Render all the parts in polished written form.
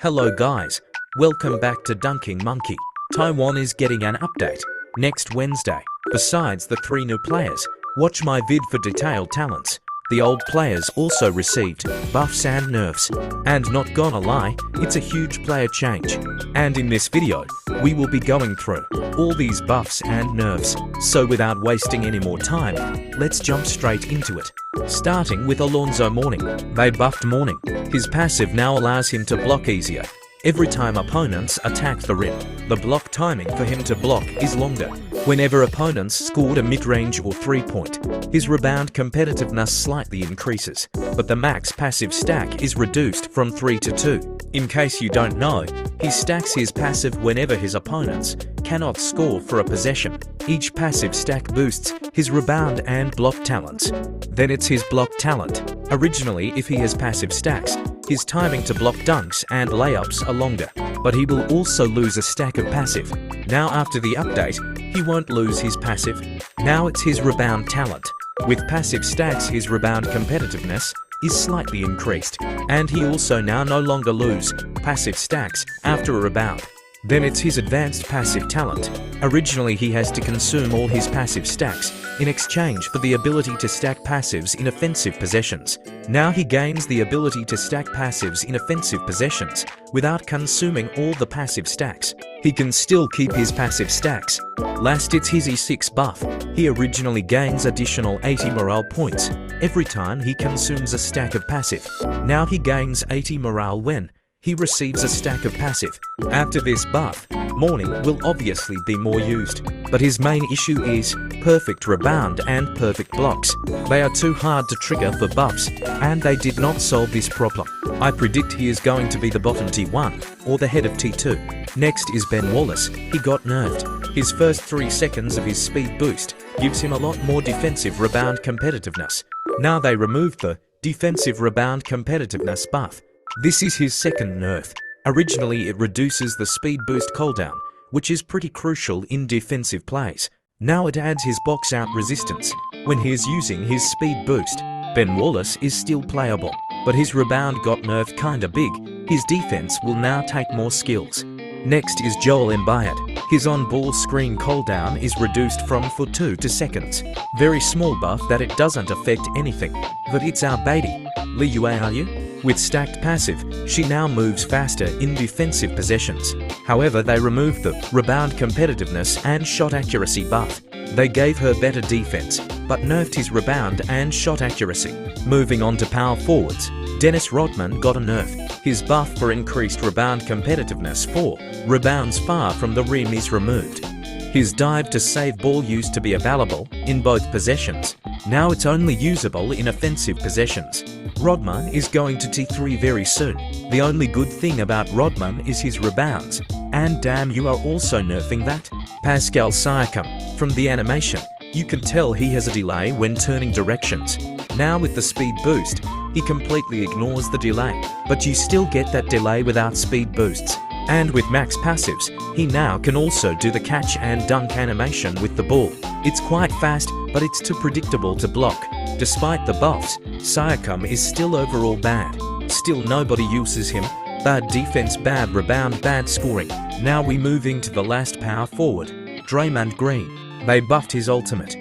Hello guys, welcome back to Dunking Monkey. Taiwan is getting an update next Wednesday. Besides the 3 new players, watch my vid for detailed talents. The old players also received buffs and nerfs. And not gonna lie, it's a huge player change. And in this video, we will be going through all these buffs and nerfs. So without wasting any more time, let's jump straight into it. Starting with Alonzo Mourning. They buffed Mourning. His passive now allows him to block easier. Every time opponents attack the rim, the block timing for him to block is longer. Whenever opponents scored a mid-range or 3-point, his rebound competitiveness slightly increases, but the max passive stack is reduced from 3 to 2. In case you don't know, he stacks his passive whenever his opponents cannot score for a possession. Each passive stack boosts his rebound and block talents. Then it's his block talent. Originally, if he has passive stacks, his timing to block dunks and layups are longer, but he will also lose a stack of passive. Now after the update, he won't lose his passive. Now it's his rebound talent. With passive stacks, his rebound competitiveness is slightly increased, and he also now no longer lose passive stacks after a rebound. Then it's his advanced passive talent. Originally he has to consume all his passive stacks in exchange for the ability to stack passives in offensive possessions. Now he gains the ability to stack passives in offensive possessions without consuming all the passive stacks. He can still keep his passive stacks. Last, it's his E6 buff. He originally gains additional 80 morale points every time he consumes a stack of passive. Now he gains 80 morale when he receives a stack of passive. After this buff, Mourning will obviously be more used, but his main issue is perfect rebound and perfect blocks. They are too hard to trigger for buffs, and they did not solve this problem. I predict he is going to be the bottom T1 or the head of T2. Next is Ben Wallace. He got nerfed. His first 3 seconds of his speed boost gives him a lot more defensive rebound competitiveness. Now they removed the defensive rebound competitiveness buff. This is his second nerf. Originally it reduces the speed boost cooldown, which is pretty crucial in defensive plays. Now it adds his box out resistance when he is using his speed boost. Ben Wallace is still playable, but his rebound got nerfed kinda big. His defense will now take more skills. Next is Joel Embiid. His on-ball screen cooldown is reduced from 2 to seconds. Very small buff that it doesn't affect anything, but it's our baby. Li Yue, are you? With stacked passive, she now moves faster in defensive possessions. However, they removed the rebound competitiveness and shot accuracy buff. They gave her better defense, but nerfed his rebound and shot accuracy. Moving on to power forwards, Dennis Rodman got a nerf. His buff for increased rebound competitiveness for rebounds far from the rim is removed. His dive to save ball used to be available in both possessions. Now it's only usable in offensive possessions. Rodman is going to T3 very soon. The only good thing about Rodman is his rebounds. And damn, you are also nerfing that. Pascal Siakam. From the animation, you can tell he has a delay when turning directions. Now with the speed boost, he completely ignores the delay, but you still get that delay without speed boosts. And with max passives, he now can also do the catch and dunk animation with the ball. It's quite fast, but it's too predictable to block. Despite the buffs, Siakam is still overall bad. Still nobody uses him. Bad defense, bad rebound, bad scoring. Now we move into the last power forward, Draymond Green. They buffed his ultimate.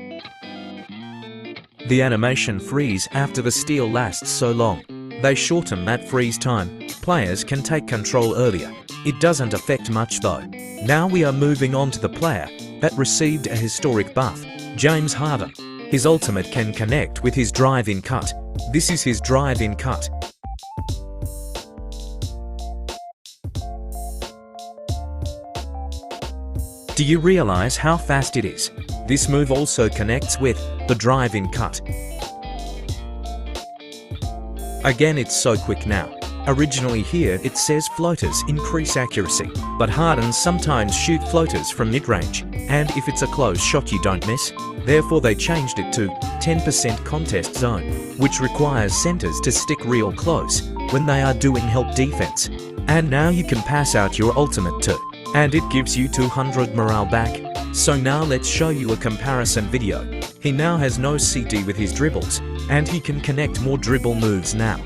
The animation freeze after the steal lasts so long. They shorten that freeze time. Players can take control earlier. It doesn't affect much though. Now we are moving on to the player that received a historic buff, James Harden. His ultimate can connect with his drive-in cut. This is his drive-in cut. Do you realize how fast it is? This move also connects with the drive-in cut. Again, it's so quick now. Originally here it says floaters increase accuracy, but Harden sometimes shoot floaters from mid-range, and if it's a close shot you don't miss. Therefore they changed it to 10% contest zone, which requires centers to stick real close when they are doing help defense. And now you can pass out your ultimate too, and it gives you 200 morale back. So now let's show you a comparison video. He now has no CT with his dribbles, and he can connect more dribble moves now.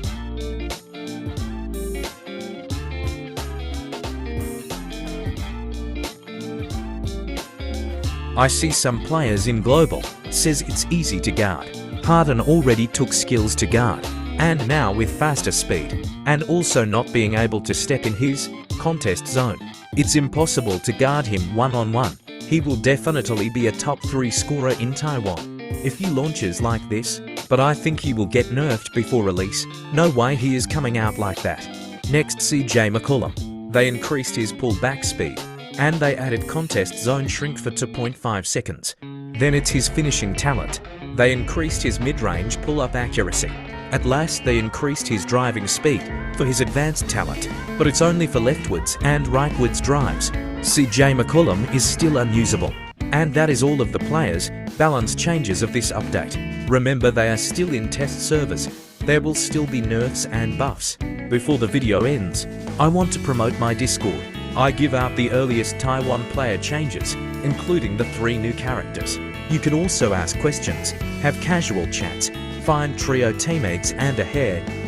I see some players in Global, says it's easy to guard. Harden already took skills to guard, and now with faster speed, and also not being able to step in his contest zone, it's impossible to guard him one-on-one. He will definitely be a top 3 scorer in Taiwan if he launches like this, but I think he will get nerfed before release. No way he is coming out like that. Next, CJ McCollum. They increased his pull-back speed, and they added contest zone shrink for 2.5 seconds. Then it's his finishing talent. They increased his mid-range pull-up accuracy. At last they increased his driving speed for his advanced talent, but it's only for leftwards and rightwards drives. CJ McCollum is still unusable. And that is all of the players' balance changes of this update. Remember, they are still in test servers. There will still be nerfs and buffs. Before the video ends, I want to promote my Discord. I give out the earliest Taiwan player changes, including the 3 new characters. You can also ask questions, have casual chats, find trio teammates and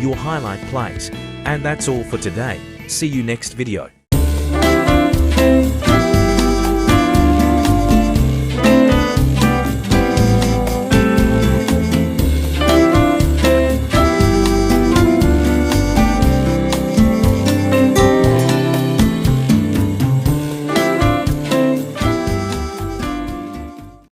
your highlight plays. And that's all for today. See you next video.